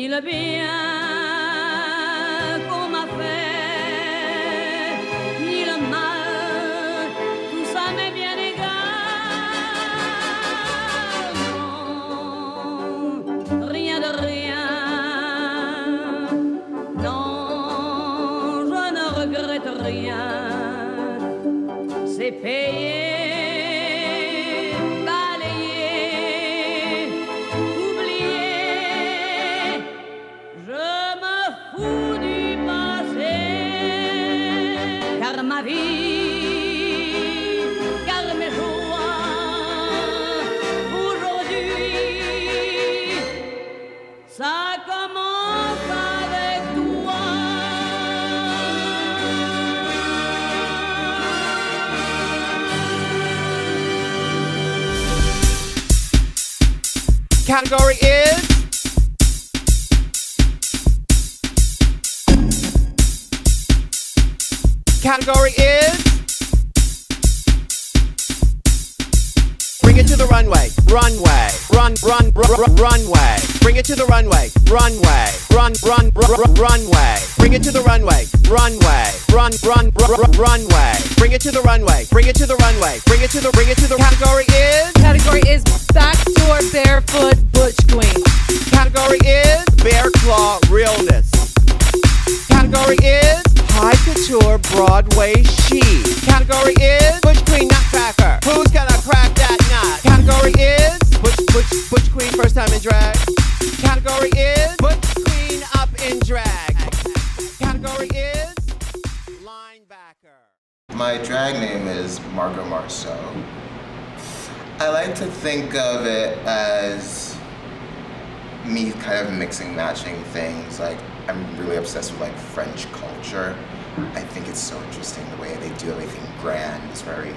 ni le bien qu'on m'a fait, ni le mal, tout ça m'est bien égal. Non, rien de rien. Non, je ne regrette rien. C'est payé. Ma vie, car mes joies, aujourd'hui, ça commence avec toi. Category is Category is Bring it to the runway, runway, runway. Bring it to the runway, runway, runway. Bring it to the runway, runway, runway. Bring it to the runway, bring it to the runway, bring it to the category is backdoor barefoot butch queen. Category is bear claw realness. Category is high couture Broadway chic. Category is butch queen nutcracker. Who's gonna crack that nut? Category is butch queen first time in drag. Category is butch queen up in drag. Category is linebacker. My drag name is Margot Marceau. I like to think of it as me kind of mixing, matching things. Like, I'm really obsessed with like French culture. I think it's so interesting the way they do everything grand. It's very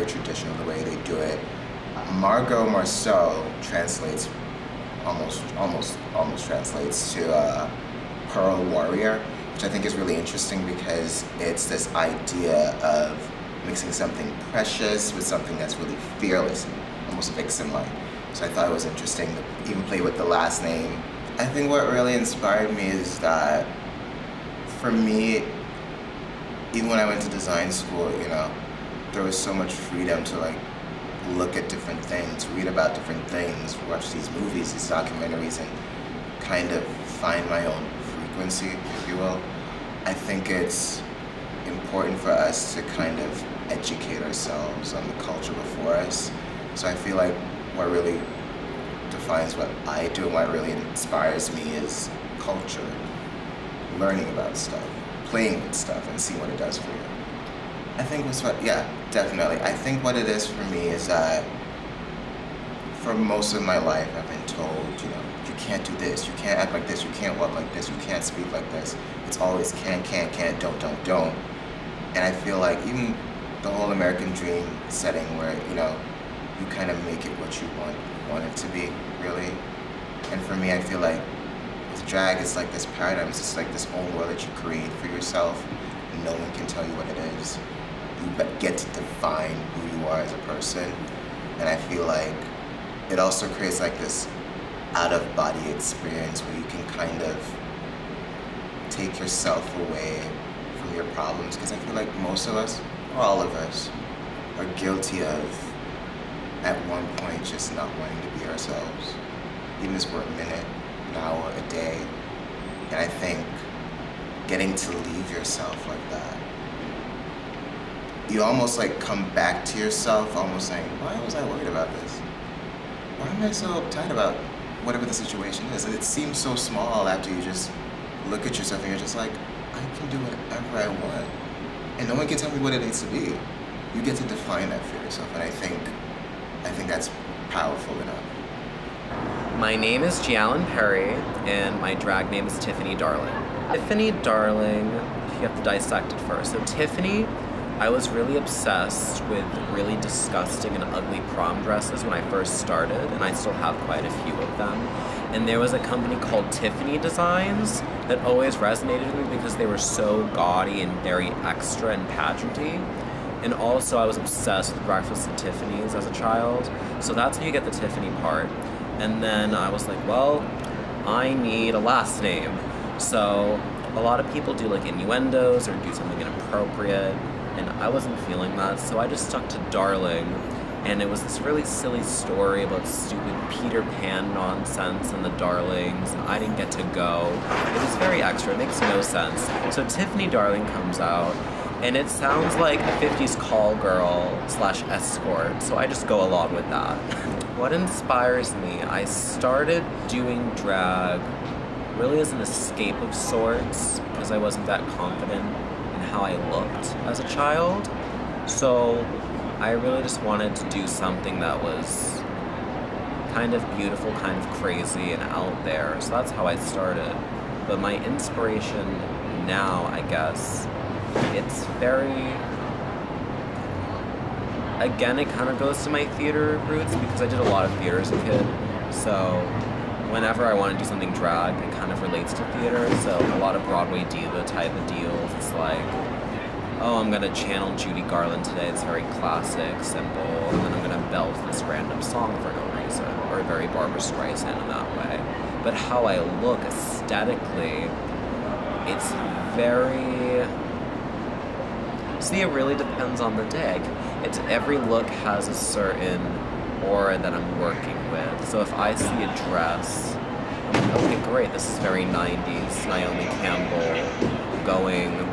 traditional the way they do it. Margot Marceau translates almost translates to Pearl Warrior, which I think is really interesting because it's this idea of mixing something precious with something that's really fearless and almost vixen-like. So I thought it was interesting to even play with the last name. I think what really inspired me is that, for me, even when I went to design school, you know, there was so much freedom to like look at different things, read about different things, watch these movies, these documentaries, and kind of find my own frequency, if you will. I think it's important for us to kind of educate ourselves on the culture before us. So I feel like what really defines what I do and what really inspires me is culture, learning about stuff, playing with stuff and seeing what it does for you. I think definitely. I think what it is for me is that for most of my life I've been told, you know, you can't do this, you can't act like this, you can't walk like this, you can't speak like this. It's always can't, don't. And I feel like even the whole American dream setting where, you know, you kind of make it what you want it to be, really. And for me, I feel like with drag, it's like this paradigm, it's just like this own world that you create for yourself. No one can tell you what it is. You get to define who you are as a person. And I feel like it also creates like this out-of-body experience where you can kind of take yourself away from your problems. Because I feel like most of us, or all of us, are guilty of, at one point, just not wanting to be ourselves. Even if for a minute, an hour, a day. And I think getting to leave yourself like that, you almost like come back to yourself, almost saying, why was I worried about this? Why am I so uptight about whatever the situation is? And it seems so small after you just look at yourself and you're just like, I can do whatever I want. And no one can tell me what it needs to be. You get to define that for yourself, and I think that's powerful enough. My name is Giallan Perry, and my drag name is Tiffany Darling. Tiffany Darling, you have to dissect it first. So Tiffany, I was really obsessed with really disgusting and ugly prom dresses when I first started, and I still have quite a few of them. And there was a company called Tiffany Designs that always resonated with me because they were so gaudy and very extra and pageanty. And also I was obsessed with Breakfast at Tiffany's as a child. So that's how you get the Tiffany part. And then I was like, well, I need a last name. So a lot of people do like innuendos or do something inappropriate, and I wasn't feeling that, so I just stuck to Darling. And it was this really silly story about stupid Peter Pan nonsense and the Darlings, and I didn't get to go. It was very extra, it makes no sense. So Tiffany Darling comes out, and it sounds like a 50s call girl / escort, so I just go along with that. What inspires me? I started doing drag really as an escape of sorts, because I wasn't that confident in how I looked as a child. So I really just wanted to do something that was kind of beautiful, kind of crazy, and out there. So that's how I started. But my inspiration now, I guess, it's very... Again, it kind of goes to my theater roots because I did a lot of theater as a kid. So whenever I want to do something drag, it kind of relates to theater. So a lot of Broadway diva type of deals. It's like, oh, I'm gonna channel Judy Garland today. It's very classic, simple, and then I'm gonna belt this random song for no reason, or very Barbra Streisand in that way. But how I look aesthetically, it's very... See, it really depends on the day. It's every look has a certain aura that I'm working with. So if I see a dress, I'm like, okay, great, this is very 90s, Naomi Campbell going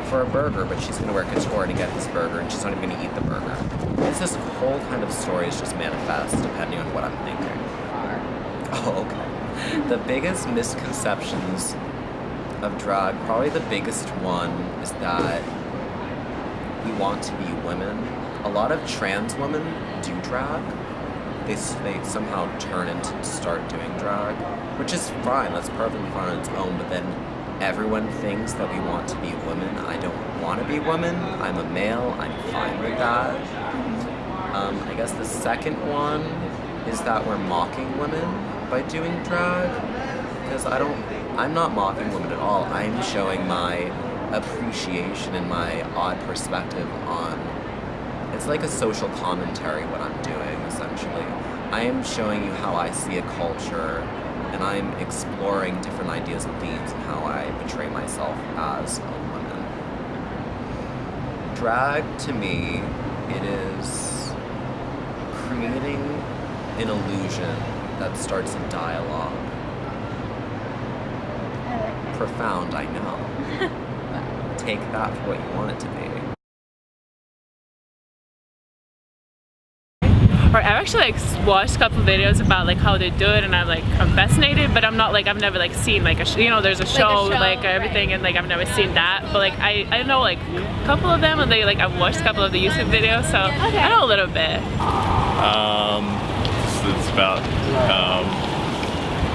for a burger, but she's gonna wear couture to get this burger, and she's not even gonna eat the burger. It's this whole kind of story is just manifest depending on what I'm thinking. Oh, okay. The biggest misconceptions of drag, probably the biggest one is that we want to be women. A lot of trans women do drag. They somehow turn into start doing drag, which is fine, that's perfectly fine on its own, but then everyone thinks that we want to be women. I don't want to be women. I'm a male. I'm fine with that. I guess the second one is that we're mocking women by doing drag. Because I'm not mocking women at all. I'm showing my appreciation and my odd perspective on... It's like a social commentary what I'm doing, essentially. I am showing you how I see a culture, and I'm exploring different ideas and themes and how I portray myself as a woman. Drag, to me, it is creating an illusion that starts a dialogue. Profound, I know. Take that for what you want it to be. Or I've actually like watched a couple of videos about like how they do it, and I'm fascinated, but I'm not like, I've never like seen like a you know, there's a show like everything, right. And like I've never seen that, but like I know like a couple of them, and they like I've watched a couple of the YouTube videos, so okay. I know a little bit. It's about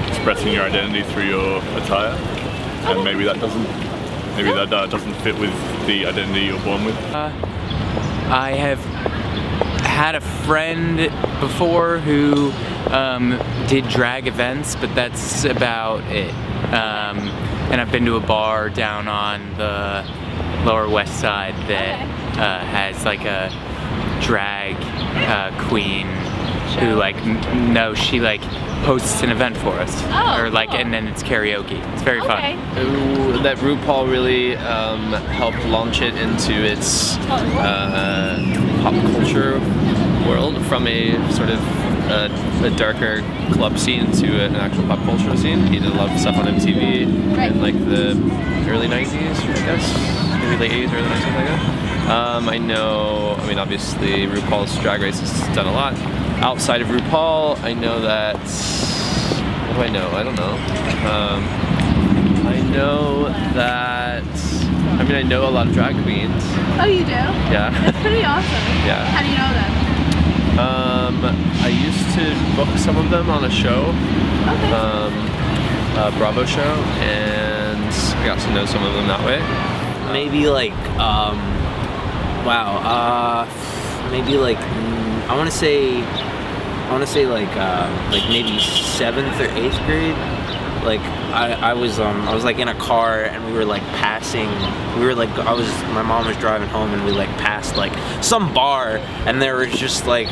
expressing your identity through your attire, and maybe that doesn't fit with the identity you're born with. I have had a friend before who did drag events, but that's about it. And I've been to a bar down on the Lower West Side that has like a drag queen who like she like hosts an event for us, or like cool. And then it's karaoke. It's very fun. That RuPaul really helped launch it into its pop culture world, from a sort of a darker club scene to an actual pop culture scene. He did a lot of stuff on MTV in like the early 90s, I guess, maybe late 80s, early 90s, something like that. I mean, obviously RuPaul's Drag Race has done a lot. Outside of RuPaul, I know that, what do I know? I don't know. I know that, I know a lot of drag queens. Oh, you do? Yeah. That's pretty awesome. Yeah. How do you know them? I used to book some of them on a show, a Bravo show, and I got to know some of them that way. Maybe like, maybe like, I want to say like maybe 7th or 8th grade. like I was like in a car and we were like passing. We were like my mom was driving home and we like passed like some bar and there was just like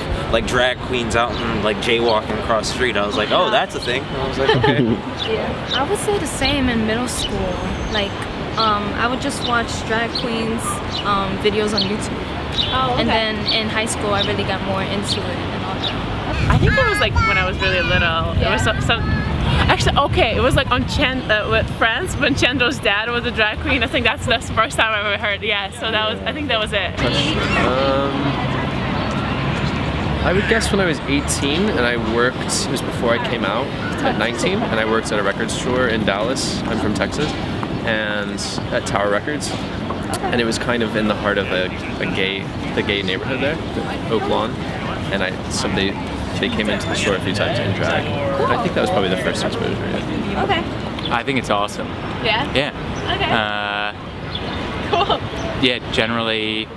drag queens out and like jaywalking across the street. I was like, oh, that's a thing. And I was like, okay. Yeah, I would say the same in middle school. Like, I would just watch drag queens videos on YouTube. Oh, okay. And then in high school, I really got more into it and all that. I think it was like when I was really little. Yeah. It was some actually, okay, it was like on with Friends when Chandler's dad was a drag queen. I think that's the first time I ever heard. Yeah, so I think that was it. I would guess when I was 18 and I worked, it was before I came out at 19, and I worked at a record store in Dallas. I'm from Texas, and at Tower Records. And it was kind of in the heart of the gay neighborhood there, Oak Lawn. And they came into the store a few times in drag. I think that was probably the first exposure. Yeah. Okay. I think it's awesome. Yeah? Yeah. Okay. Cool. Yeah, generally,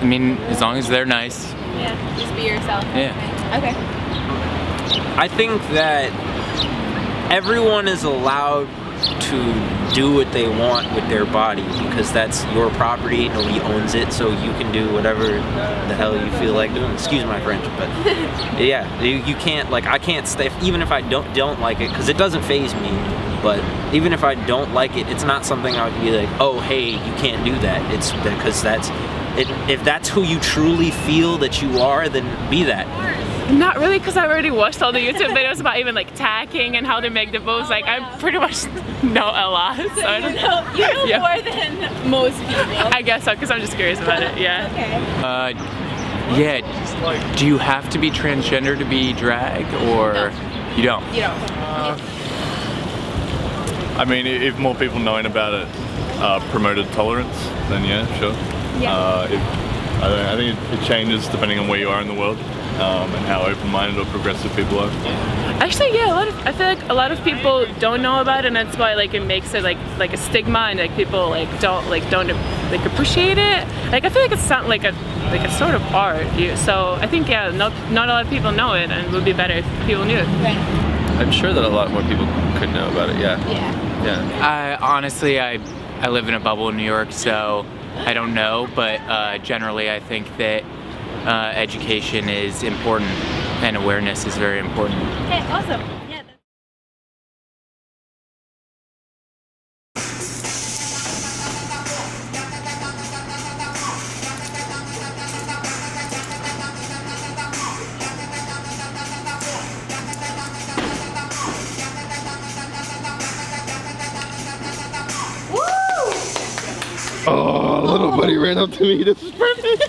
I mean, as long as they're nice. Yeah, just be yourself. Yeah. Okay. I think that everyone is allowed to do what they want with their body because that's your property, nobody owns it, so you can do whatever the hell you feel like doing. Excuse my French, but yeah, you can't, like, I can't stay, even if I don't like it, because it doesn't faze me, but even if I don't like it, it's not something I would be like, oh, hey, you can't do that. It's because if that's who you truly feel that you are, then be that. Not really, because I already watched all the YouTube videos about even like tacking and how they make the moves. Like, I pretty much know a lot. So I don't know. You know more than most people. I guess so, because I'm just curious about it. Yeah. Okay. Yeah. Do you have to be transgender to be drag, or you don't? You don't. I mean, if more people knowing about it promoted tolerance, then yeah, sure. Yeah. I think it changes depending on where you are in the world. And how open-minded or progressive people are. Actually, yeah, I feel like a lot of people don't know about it, and that's why like it makes it like a stigma, and like people don't appreciate it. Like, I feel like it's not like a sort of art. So I think, yeah, not a lot of people know it, and it would be better if people knew it. Right. I'm sure that a lot more people could know about it. Yeah. Yeah. Honestly, I live in a bubble in New York, so I don't know, but generally I think that education is important and awareness is very important. Okay, awesome. Yeah. Oh, little buddy ran up to me. This is perfect.